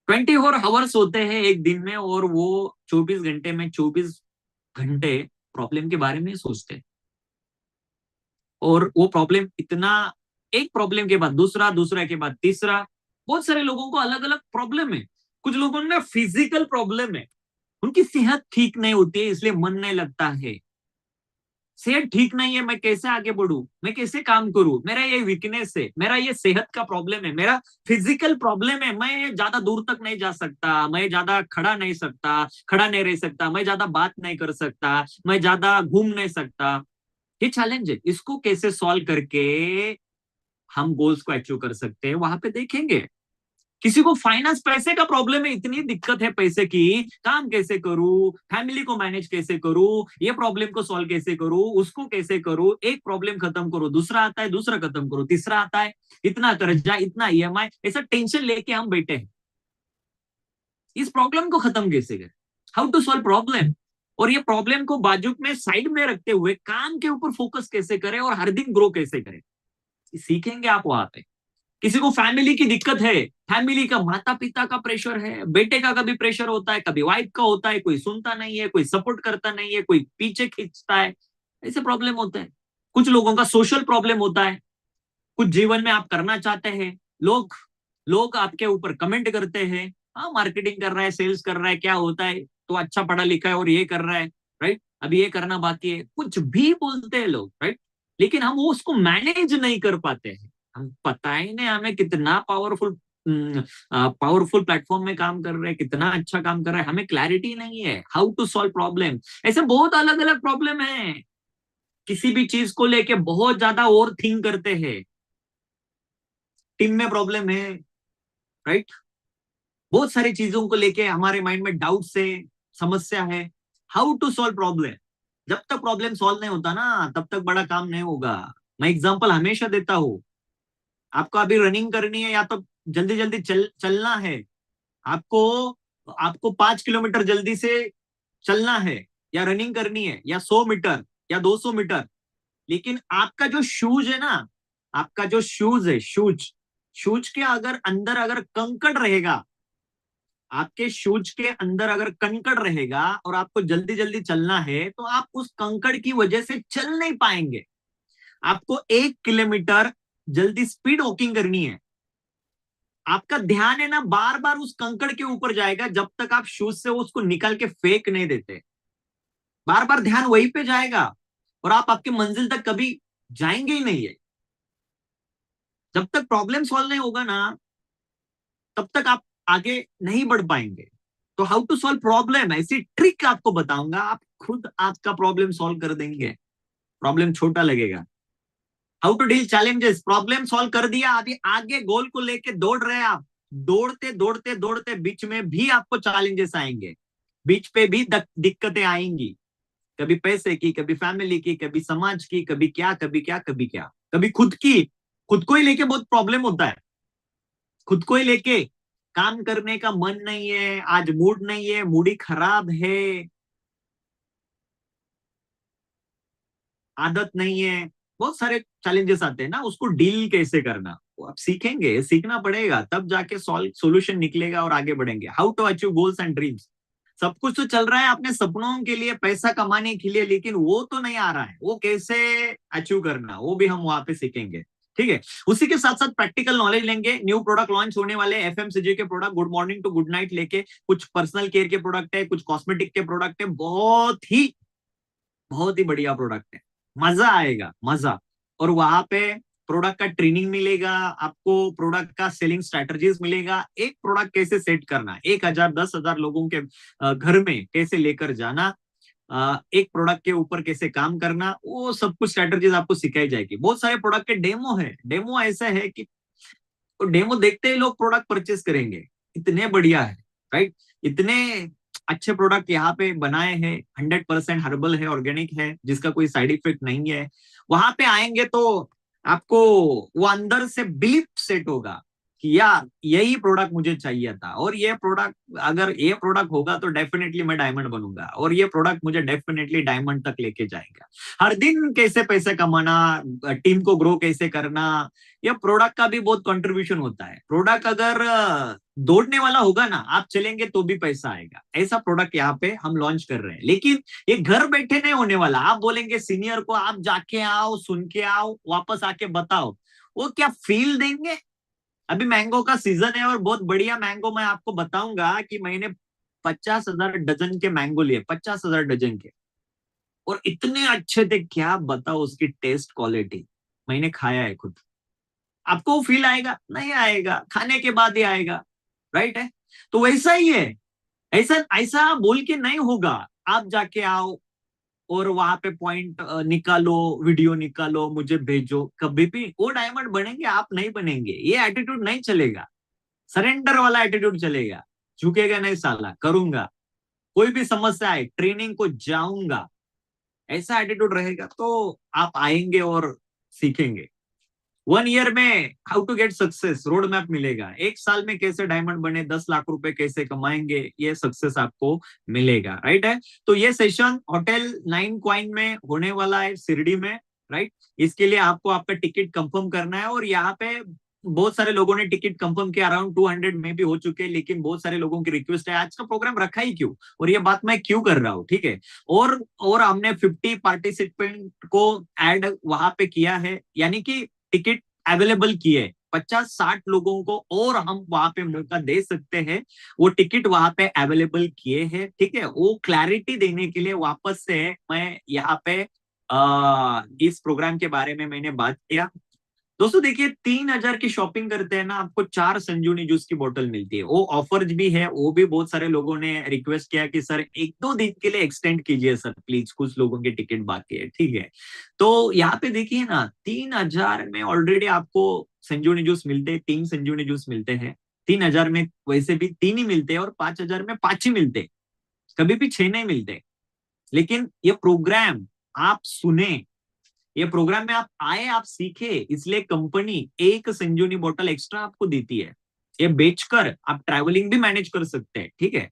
24 आवर्स होते हैं एक दिन में और वो 24 घंटे में 24 घंटे प्रॉब्लम के बारे में सोचते हैं। और वो प्रॉब्लम इतना, एक प्रॉब्लम के बाद दूसरा, दूसरा के बाद तीसरा, बहुत सारे लोगों को अलग अलग प्रॉब्लम है। कुछ लोगों में फिजिकल प्रॉब्लम है, उनकी सेहत ठीक नहीं होती है इसलिए मन नहीं लगता है। सेहत ठीक नहीं है, मैं कैसे आगे बढ़ूं, मैं कैसे काम करूं, मेरा ये वीकनेस है, मेरा ये सेहत का प्रॉब्लम है, मेरा फिजिकल प्रॉब्लम है, मैं ज्यादा दूर तक नहीं जा सकता, मैं ज्यादा खड़ा नहीं रह सकता, मैं ज्यादा बात नहीं कर सकता, मैं ज्यादा घूम नहीं सकता। ये चैलेंज है, इसको कैसे सॉल्व करके हम गोल्स को अचीव कर सकते हैं वहां पे देखेंगे। किसी को फाइनेंस, पैसे का प्रॉब्लम है, इतनी दिक्कत है पैसे की, काम कैसे करूं, फैमिली को मैनेज कैसे करूं, ये प्रॉब्लम को सॉल्व कैसे करूं, उसको कैसे करूं, एक प्रॉब्लम खत्म करो, दूसरा आता है, दूसरा खत्म करो, तीसरा आता है, इतना कर्जा, इतना ईएमआई, ऐसा टेंशन लेके हम बैठे हैं। इस प्रॉब्लम को खत्म कैसे करें, हाउ टू सॉल्व प्रॉब्लम। और ये प्रॉब्लम को बाजू में साइड में रखते हुए काम के ऊपर फोकस कैसे करें और हर दिन ग्रो कैसे करें, सीखेंगे आप वहां पे। किसी को फैमिली की दिक्कत है, फैमिली का, माता पिता का प्रेशर है, बेटे का कभी प्रेशर होता है, कभी वाइफ का होता है, कोई सुनता नहीं है, कोई सपोर्ट करता नहीं है, कोई पीछे खींचता है, ऐसे प्रॉब्लम होते हैं। कुछ लोगों का सोशल प्रॉब्लम होता है, कुछ जीवन में आप करना चाहते हैं, लोग लोग आपके ऊपर कमेंट करते हैं, हाँ मार्केटिंग कर रहा है, सेल्स कर रहा है, क्या होता है, तो अच्छा पढ़ा लिखा है और ये कर रहा है, राइट, अभी ये करना बाकी है, कुछ भी बोलते हैं लोग, राइट। लेकिन हम वो उसको मैनेज नहीं कर पाते हैं। हम पता ही नहीं हमें कितना पावरफुल प्लेटफॉर्म में काम कर रहे हैं, कितना अच्छा काम कर रहा है, हमें क्लैरिटी नहीं है हाउ टू सॉल्व प्रॉब्लम। ऐसे बहुत अलग अलग प्रॉब्लम है, किसी भी चीज को लेके बहुत ज्यादा ओवर थिंक करते हैं, टीम में प्रॉब्लम है, राइट। बहुत सारी चीजों को लेके हमारे माइंड में डाउट से समस्या है, हाउ टू सॉल्व प्रॉब्लम। जब तक प्रॉब्लम सॉल्व नहीं होता ना तब तक बड़ा काम नहीं होगा। मैं एग्जांपल हमेशा देता हूं, आपको अभी रनिंग करनी है या तो जल्दी जल्दी चलना है, आपको आपको 5 किलोमीटर जल्दी से चलना है या रनिंग करनी है, या 100 मीटर या 200 मीटर, लेकिन आपका जो शूज है ना, आपका जो शूज है, शूज शूज के अगर अंदर अगर कंकड़ रहेगा, आपके शूज के अंदर अगर कंकड़ रहेगा और आपको जल्दी जल्दी चलना है तो आप उस कंकड़ की वजह से चल नहीं पाएंगे। आपको 1 किलोमीटर जल्दी स्पीड वॉकिंग करनी है, आपका ध्यान है ना बार बार उस कंकड़ के ऊपर जाएगा जब तक आप शूज से उसको निकाल के फेंक नहीं देते। बार बार ध्यान वहीं पे जाएगा और आप आपकी मंजिल तक कभी जाएंगे ही नहीं है। जब तक प्रॉब्लम सॉल्व नहीं होगा ना तब तक आप आगे नहीं बढ़ पाएंगे। तो हाउ टू सॉल्व प्रॉब्लम, ऐसी ट्रिक आपको बताऊंगा, आप खुद आपका प्रॉब्लम सॉल्व कर देंगे, प्रॉब्लम छोटा लगेगा। How to deal challenges, problem solve कर दिया, अभी आगे गोल को लेके दौड़ रहे हैं आप, दौड़ते दौड़ते दौड़ते बीच में भी आपको चैलेंजेस आएंगे, बीच पे भी दिक्कतें आएंगी, कभी पैसे की, कभी फैमिली की, कभी समाज की, कभी क्या, कभी क्या, कभी क्या। कभी खुद को ही लेके बहुत प्रॉब्लम होता है, खुद को ही लेके काम करने का मन नहीं है, आज मूड नहीं है, मूड ही खराब है, आदत नहीं है, बहुत सारे चैलेंजेस आते हैं ना, उसको डील कैसे करना वो आप सीखेंगे, सीखना पड़ेगा, तब जाके सॉल्व सोल्यूशन निकलेगा और आगे बढ़ेंगे। How to achieve goals and dreams, सब कुछ तो चल रहा है अपने सपनों के लिए, पैसा कमाने के लिए, लेकिन वो तो नहीं आ रहा है, वो कैसे अचीव करना वो भी हम वहां पे सीखेंगे। ठीक है, उसी के साथ साथ प्रैक्टिकल नॉलेज लेंगे, न्यू प्रोडक्ट लॉन्च होने वाले एफएमसीजी के product, good morning to good night लेके, कुछ पर्सनल केयर के प्रोडक्ट है, कुछ कॉस्मेटिक के प्रोडक्ट है, बहुत ही बढ़िया प्रोडक्ट है, मजा आएगा, मजा। और वहां पे प्रोडक्ट का ट्रेनिंग मिलेगा आपको, प्रोडक्ट का सेलिंग स्ट्रेटजीज मिलेगा, एक प्रोडक्ट कैसे सेट करना, 1,000 10,000 लोगों के घर में कैसे लेकर जाना, एक प्रोडक्ट के ऊपर कैसे काम करना, वो सब कुछ स्ट्रेटजीज आपको सिखाई जाएगी। बहुत सारे प्रोडक्ट के डेमो है, डेमो ऐसा है कि डेमो देखते ही लोग प्रोडक्ट परचेस करेंगे, इतने बढ़िया है, राइट। इतने अच्छे प्रोडक्ट यहाँ पे बनाए हैं, 100% हर्बल है, ऑर्गेनिक है, जिसका कोई साइड इफेक्ट नहीं है। वहां पे आएंगे तो आपको वो अंदर से बिलीफ सेट होगा कि यार यही प्रोडक्ट मुझे चाहिए था, और ये प्रोडक्ट, अगर ये प्रोडक्ट होगा तो डेफिनेटली मैं डायमंड बनूंगा, और ये प्रोडक्ट मुझे डेफिनेटली डायमंड तक लेके जाएगा। हर दिन कैसे पैसे कमाना, टीम को ग्रो कैसे करना, ये प्रोडक्ट का भी बहुत कंट्रीब्यूशन होता है। प्रोडक्ट अगर दौड़ने वाला होगा ना, आप चलेंगे तो भी पैसा आएगा, ऐसा प्रोडक्ट यहाँ पे हम लॉन्च कर रहे हैं। लेकिन ये घर बैठे नहीं होने वाला, आप बोलेंगे सीनियर को आप जाके आओ, सुन के आओ, वापस आके बताओ, वो क्या फील देंगे। अभी मैंगो का सीजन है, और बहुत बढ़िया मैंगो मैं आपको बताऊंगा कि मैंने 50,000 डजन के मैंगो लिए, 50,000 डजन के, और इतने अच्छे थे, क्या बताओ उसकी टेस्ट क्वालिटी, मैंने खाया है खुद। आपको फील आएगा? नहीं आएगा, खाने के बाद ही आएगा, राइट है। तो वैसा ही है, ऐसा ऐसा बोल के नहीं होगा, आप जाके आओ और वहां पे पॉइंट निकालो, वीडियो निकालो, मुझे भेजो, कभी भी वो डायमंड बनेंगे, आप नहीं बनेंगे। ये एटीट्यूड नहीं चलेगा, सरेंडर वाला एटीट्यूड चलेगा, झुकेगा नहीं साला, करूंगा, कोई भी समस्या आए ट्रेनिंग को जाऊंगा, ऐसा एटीट्यूड रहेगा तो आप आएंगे और सीखेंगे। 1 ईयर में how to get success road map मिलेगा, 1 साल में कैसे डायमंड बने, 10 लाख रुपए कैसे कमाएंगे, ये सक्सेस आपको मिलेगा, राइट है। तो ये सेशन होटल 9 कॉइन में होने वाला है, शिरडी में, राइट। इसके लिए आपको आपका टिकट कंफर्म करना है, और यहाँ पे बहुत सारे लोगों ने टिकट कंफर्म किया, अराउंड 200 में भी हो चुके हैं, लेकिन बहुत सारे लोगों की रिक्वेस्ट है आज का प्रोग्राम रखा ही क्यों, और ये बात मैं क्यों कर रहा हूँ, ठीक है। और हमने 50 पार्टिसिपेंट को ऐड वहां पे किया है, यानी कि टिकट अवेलेबल किए 50-60 लोगों को, और हम वहां पे मौका दे सकते हैं, वो टिकट वहां पे अवेलेबल किए हैं, ठीक है। वो क्लैरिटी देने के लिए वापस से मैं यहाँ पे इस प्रोग्राम के बारे में मैंने बात किया। दोस्तों देखिए, 3,000 की शॉपिंग करते हैं ना, आपको 4 संजीवनी जूस की बोतल मिलती है, वो ऑफर भी है, वो भी बहुत सारे लोगों ने रिक्वेस्ट किया कि सर 1-2 दिन के लिए एक्सटेंड कीजिए सर प्लीज, कुछ लोगों के टिकट बाकी है, ठीक है। तो यहाँ पे देखिए ना, 3,000 में ऑलरेडी आपको संजीवनी जूस मिलते हैं, 3 संजीवनी जूस मिलते हैं। 3,000 में वैसे भी 3 ही मिलते हैं, और 5,000 में 5 ही मिलते हैं, कभी भी 6 नहीं मिलते। लेकिन ये प्रोग्राम आप सुने, ये प्रोग्राम में आप आए, आप सीखे, इसलिए कंपनी एक संजीवनी बोतल एक्स्ट्रा आपको देती है। ये बेचकर आप ट्रैवलिंग भी मैनेज कर सकते हैं, ठीक है,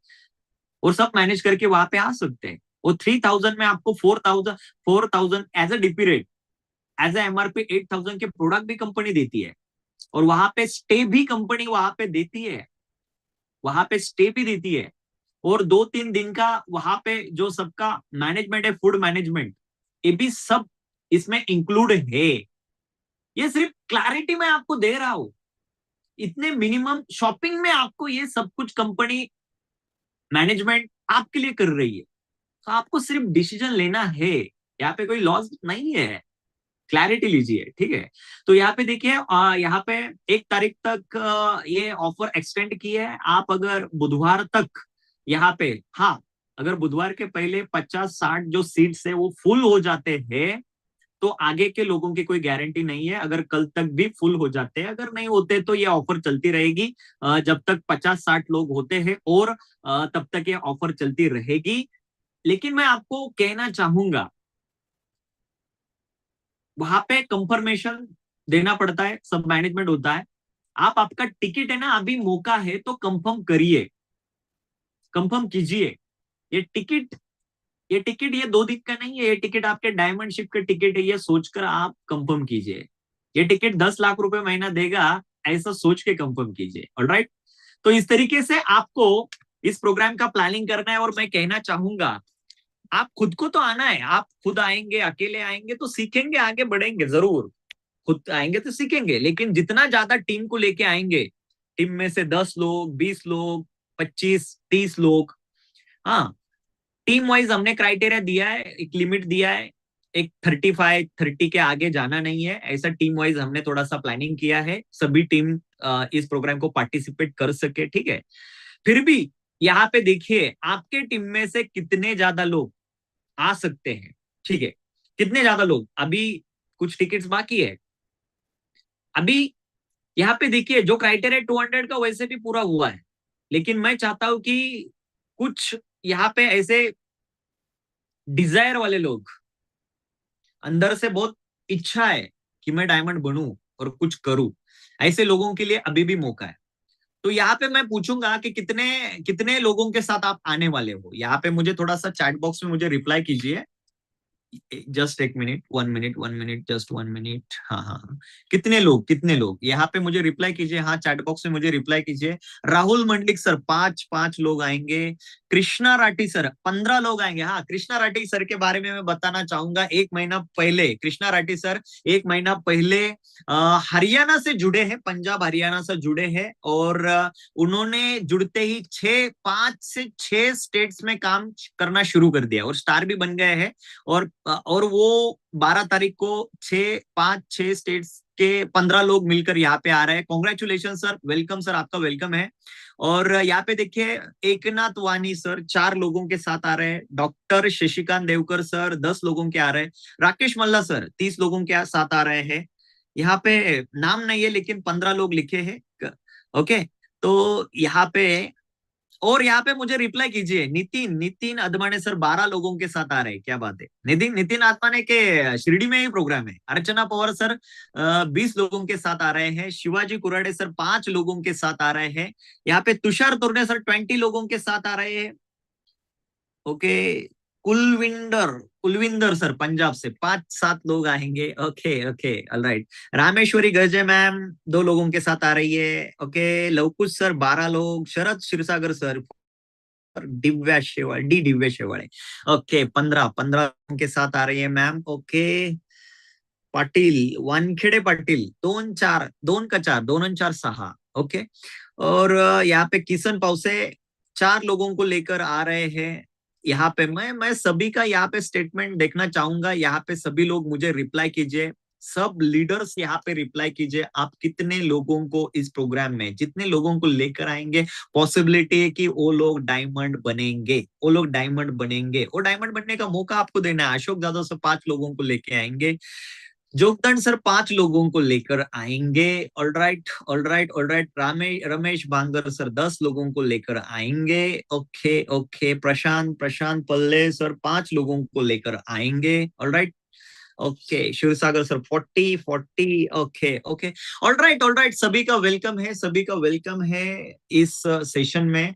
और सब मैनेज करके वहां पे आ सकते हैं। वो 3,000 में आपको 4,000 as a DP rate, as a MRP 8,000 के प्रोडक्ट भी कंपनी देती है, और वहां पे स्टे भी कंपनी वहां पे देती है, वहां पे स्टे भी देती है, और 2-3 दिन का वहां पे जो सबका मैनेजमेंट है, फूड मैनेजमेंट, ये भी सब इसमें इंक्लूड है। ये सिर्फ क्लैरिटी में आपको दे रहा हूं, इतने मिनिमम शॉपिंग में आपको ये सब कुछ कंपनी मैनेजमेंट आपके लिए कर रही है, तो आपको सिर्फ डिसीजन लेना है, यहाँ पे कोई लॉस नहीं है, क्लैरिटी लीजिए, ठीक है। तो यहाँ पे देखिए, यहाँ पे 1 तारीख तक ये ऑफर एक्सटेंड की है। आप अगर बुधवार तक यहाँ पे, हाँ, अगर बुधवार के पहले 50-60 जो सीट्स है वो फुल हो जाते हैं, तो आगे के लोगों की कोई गारंटी नहीं है, अगर कल तक भी फुल हो जाते हैं, अगर नहीं होते तो ये ऑफर चलती रहेगी, जब तक 50-60 लोग होते हैं, और तब तक ये ऑफर चलती रहेगी। लेकिन मैं आपको कहना चाहूंगा, वहां पे कंफर्मेशन देना पड़ता है, सब मैनेजमेंट होता है। आप आपका टिकट है ना, अभी मौका है तो कंफर्म करिए, कंफर्म कीजिए। ये टिकट ये 2 दिन का नहीं है, ये टिकट आपके डायमंड शिप का टिकट है, ये सोचकर आप कंफर्म कीजिए। ये टिकट 10 लाख रुपए महीना देगा, ऐसा सोच के कंफर्म कीजिए। ऑलराइट, तो इस तरीके से आपको इस प्रोग्राम का प्लानिंग करना है। और मैं कहना चाहूंगा, आप खुद को तो आना है, आप खुद आएंगे, अकेले आएंगे तो सीखेंगे, आगे बढ़ेंगे जरूर। खुद आएंगे तो सीखेंगे, लेकिन जितना ज्यादा टीम को लेके आएंगे, टीम में से 10 लोग, 20 लोग, 25, 30 लोग, हाँ, टीम वाइज हमने क्राइटेरिया दिया है, एक लिमिट दिया है। एक 35-30 के आगे जाना नहीं है, ऐसा टीम वाइज हमने थोड़ा सा प्लानिंग किया है, सभी टीम इस प्रोग्राम को पार्टिसिपेट कर सके, ठीक है। फिर भी यहाँ पे देखिए, आपके टीम में से कितने ज्यादा लोग आ सकते हैं, ठीक है, कितने ज्यादा लोग। अभी कुछ टिकट्स बाकी है अभी। यहाँ पे देखिए, जो क्राइटेरिया 200 का वैसे भी पूरा हुआ है, लेकिन मैं चाहता हूं कि कुछ यहाँ पे ऐसे डिजायर वाले लोग, अंदर से बहुत इच्छा है कि मैं डायमंड बनूं और कुछ करूं, ऐसे लोगों के लिए अभी भी मौका है। तो यहाँ पे मैं पूछूंगा कि कितने कितने लोगों के साथ आप आने वाले हो। यहाँ पे मुझे थोड़ा सा चैट बॉक्स में मुझे रिप्लाई कीजिए। जस्ट एक minute, 1 minute, 1 minute, just 1 minute. हाँ हाँ हाँ, कितने लोग यहाँ पे मुझे रिप्लाई कीजिए। हाँ, चैट बॉक्स में मुझे रिप्लाई कीजिए। राहुल मंडलिक सर, 5 लोग आएंगे। कृष्णा राठी सर, 15 लोग आएंगे। हाँ, कृष्णा राठी सर के बारे में मैं बताना चाहूंगा, 1 महीना पहले कृष्णा राठी सर 1 महीना पहले हरियाणा से जुड़े हैं, पंजाब हरियाणा से जुड़े हैं। और उन्होंने जुड़ते ही 5 से 6 स्टेट्स में काम करना शुरू कर दिया और स्टार भी बन गए हैं। और वो 12 तारीख को 5-6 स्टेट्स के 15 लोग मिलकर यहाँ पे आ रहे हैं। कॉन्ग्रेचुलेशन सर, वेलकम सर, आपका वेलकम है। और यहाँ पे देखिए, एकनाथ वानी सर 4 लोगों के साथ आ रहे हैं। डॉक्टर शशिकांत देवकर सर 10 लोगों के आ रहे हैं। राकेश मल्ला सर 30 लोगों के साथ आ रहे हैं। यहाँ पे नाम नहीं है, लेकिन 15 लोग लिखे हैं। ओके, तो यहाँ पे, और यहाँ पे मुझे रिप्लाई कीजिए। नितिन नितिन अदमाने सर 12 लोगों के साथ आ रहे हैं, क्या बात है। नितिन नितिन अदमाने के शिरडी में ही प्रोग्राम है। अर्चना पवार सर 20 लोगों के साथ आ रहे हैं। शिवाजी कुराडे सर 5 लोगों के साथ आ रहे हैं। यहाँ पे तुषार तुर्ने सर 20 लोगों के साथ आ रहे हैं। ओके, कुलविंदर कुलविंदर सर पंजाब से 5-7 लोग आएंगे। Okay okay, alright. Rameshwari Garje ma'am 2 लोगों के साथ आ रही है। ओके, लवकुश सर 12 लोग। शरद क्षीरसागर सर, दिव्या शेवाळे, ओके, 15 के साथ आ रही है ma'am. Okay, Patil Wankhede Patil 2-4 2-4 okay. और यहाँ पे किशन पावसे 4 लोगों को लेकर आ रहे हैं। यहाँ पे मैं सभी का यहाँ पे स्टेटमेंट देखना चाहूंगा। यहाँ पे सभी लोग मुझे रिप्लाई कीजिए, सब लीडर्स यहाँ पे रिप्लाई कीजिए। आप कितने लोगों को इस प्रोग्राम में, जितने लोगों को लेकर आएंगे, पॉसिबिलिटी है कि वो लोग डायमंड बनेंगे, वो लोग डायमंड बनेंगे। वो डायमंड बनने का मौका आपको देना है। अशोक यादव से 5 लोगों को लेके आएंगे। जोगदंड सर 5 लोगों को लेकर आएंगे। Alright alright alright. Ramesh Bangar sir 10 लोगों को लेकर आएंगे। Okay okay. Prashant Prashant Palle sir 5 लोगों को लेकर आएंगे। Alright, okay. Shivsagar sir 40-40। Okay okay, alright alright. सभी का वेलकम है, सभी का वेलकम है इस सेशन में।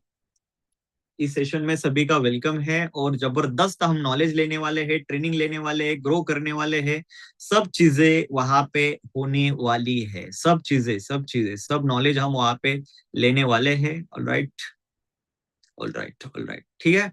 इस सेशन में सभी का वेलकम है। और जबरदस्त हम नॉलेज लेने वाले हैं, ट्रेनिंग लेने वाले हैं, ग्रो करने वाले हैं। सब चीजें वहां पे होने वाली है, सब चीजें सब नॉलेज हम वहां पे लेने वाले हैं। ऑलराइट ऑलराइट ऑलराइट, ठीक है।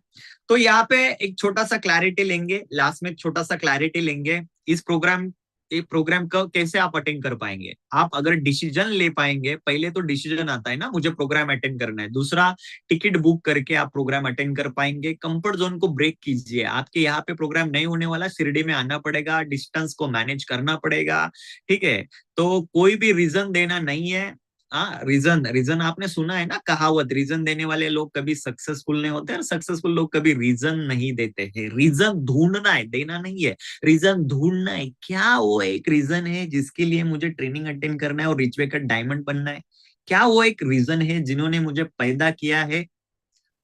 तो यहाँ पे एक छोटा सा क्लैरिटी लेंगे, लास्ट में एक छोटा सा क्लैरिटी लेंगे। इस प्रोग्राम ये प्रोग्राम का कैसे आप अटेंड कर पाएंगे। आप अगर डिसीजन ले पाएंगे, पहले तो डिसीजन आता है ना, मुझे प्रोग्राम अटेंड करना है। दूसरा, टिकट बुक करके आप प्रोग्राम अटेंड कर पाएंगे। कंफर्ट जोन को ब्रेक कीजिए। आपके यहाँ पे प्रोग्राम नहीं होने वाला, शिरडी में आना पड़ेगा, डिस्टेंस को मैनेज करना पड़ेगा, ठीक है। तो कोई भी रीजन देना नहीं है। हाँ, रीजन रीजन आपने सुना है ना, कहावत, रीजन देने वाले लोग कभी सक्सेसफुल नहीं होते और सक्सेसफुल लोग कभी रीजन नहीं देते हैं। रीजन ढूंढना है, देना नहीं है। रीजन ढूंढना है, क्या वो एक रीजन है जिसके लिए मुझे ट्रेनिंग अटेंड करना है और रिच वेकर डायमंड बनना है। क्या वो एक रीजन है, जिन्होंने मुझे पैदा किया है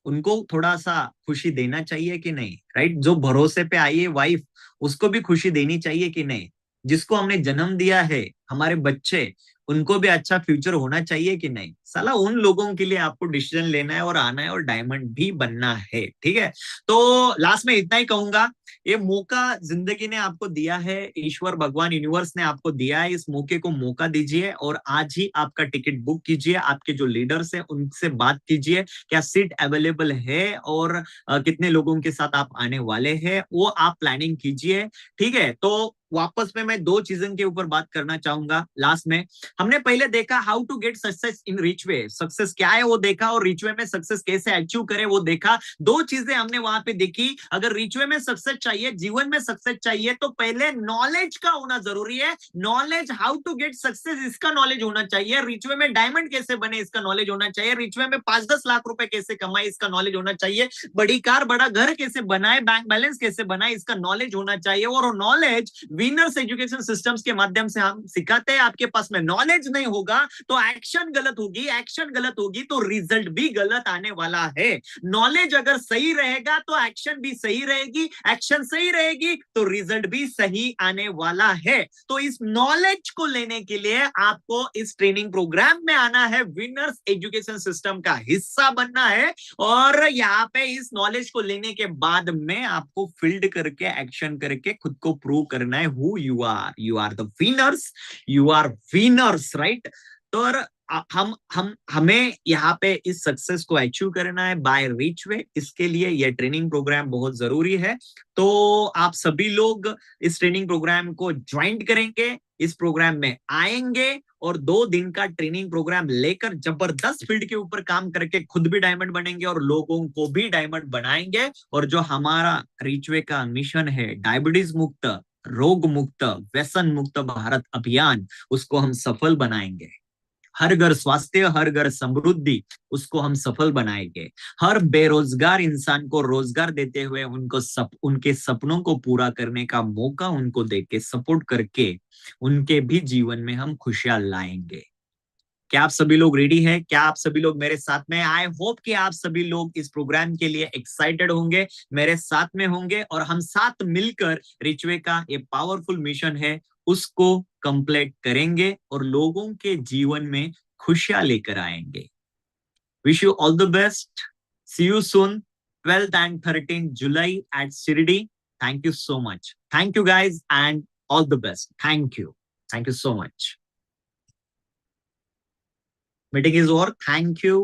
उनको थोड़ा सा खुशी देना चाहिए कि नहीं, राइट। जो भरोसे पे आई है वाइफ, उसको भी खुशी देनी चाहिए कि नहीं। जिसको हमने जन्म दिया है, हमारे बच्चे, उनको भी अच्छा फ्यूचर होना चाहिए कि नहीं? साला उन लोगों के लिए आपको डिसीजन लेना है और आना है और डायमंड भी बनना है, ठीक है? तो लास्ट में इतना ही कहूंगा, ये मौका जिंदगी ने आपको दिया है, ईश्वर भगवान यूनिवर्स ने आपको दिया है, इस मौके को मौका दीजिए और आज ही आपका टिकट बुक कीजिए, आपके जो लीडर्स हैं उनसे बात कीजिए, क्या सीट अवेलेबल है और कितने लोगों के साथ आप आने वाले हैं, वो आप प्लानिंग कीजिए, ठीक है? तो वापस में मैं दो चीजों के ऊपर बात करना चाहूंगा लास्ट में। हमने पहले देखा how to get success in rich Way, success क्या है वो देखा, और रिच वे में सक्सेस कैसे अचीव करें वो देखा। दो चीजें हमने वहां पे देखी, अगर रिच वे में सक्सेस चाहिए, जीवन में सक्सेस चाहिए, तो पहले नॉलेज का होना जरूरी है। Knowledge, how to get success, इसका नॉलेज होना चाहिए। रिच वे में डायमंड कैसे बने, इसका नॉलेज होना चाहिए। रिच वे में 5-10 लाख रुपए कैसे कमाए, इसका नॉलेज होना चाहिए। बड़ी कार बड़ा घर कैसे बनाए, बैंक बैलेंस कैसे बनाए, इसका नॉलेज होना चाहिए। और नॉलेज विनर्स एजुकेशन सिस्टम्स के माध्यम से हम सिखाते हैं। आपके पास में नॉलेज नहीं होगा तो एक्शन गलत होगी, एक्शन गलत होगी तो रिजल्ट भी गलत आने वाला है। नॉलेज अगर सही रहेगा तो एक्शन भी सही रहेगी, एक्शन सही रहेगी तो रिजल्ट भी सही आने वाला है। तो इस नॉलेज को लेने के लिए आपको इस ट्रेनिंग प्रोग्राम में आना है, विनर्स एजुकेशन सिस्टम का हिस्सा बनना है, और यहाँ पे इस नॉलेज को लेने के बाद में आपको फील्ड करके एक्शन करके खुद को प्रूव करना है who you are the winners, you are winners, right? तो हमें यहाँ पे इस सक्सेस को अचीव करना है बाय रिच वे, इसके लिए ये ट्रेनिंग प्रोग्राम बहुत जरूरी है। तो आप सभी लोग इस ट्रेनिंग प्रोग्राम को ज्वाइन करेंगे, इस प्रोग्राम में आएंगे और 2 दिन का ट्रेनिंग प्रोग्राम लेकर जबरदस्त फील्ड के ऊपर काम करके खुद भी डायमंड बनेंगे और लोगों को भी डायमंड बनाएंगे। और जो हमारा रिचवे का मिशन है, डायबिटीज मुक्त, रोग मुक्त, व्यसन मुक्त भारत अभियान, उसको हम सफल बनाएंगे। हर घर स्वास्थ्य, हर घर समृद्धि, उसको हम सफल बनाएंगे। हर बेरोजगार इंसान को रोजगार देते हुए उनके सपनों को पूरा करने का मौका उनको देके सपोर्ट करके उनके भी जीवन में हम खुशियां लाएंगे। क्या आप सभी लोग रेडी हैं? क्या आप सभी लोग मेरे साथ में? आई होप कि आप सभी लोग इस प्रोग्राम के लिए एक्साइटेड होंगे, मेरे साथ में होंगे, और हम साथ मिलकर रिचवे का ये पावरफुल मिशन है उसको कंप्लीट करेंगे और लोगों के जीवन में खुशियां लेकर आएंगे। Wish you all the best. See you soon, 12th and 13th July at Shirdi. Thank you so much. Thank you guys and all the best. Thank you. Thank you so much. Meeting is over. Thank you.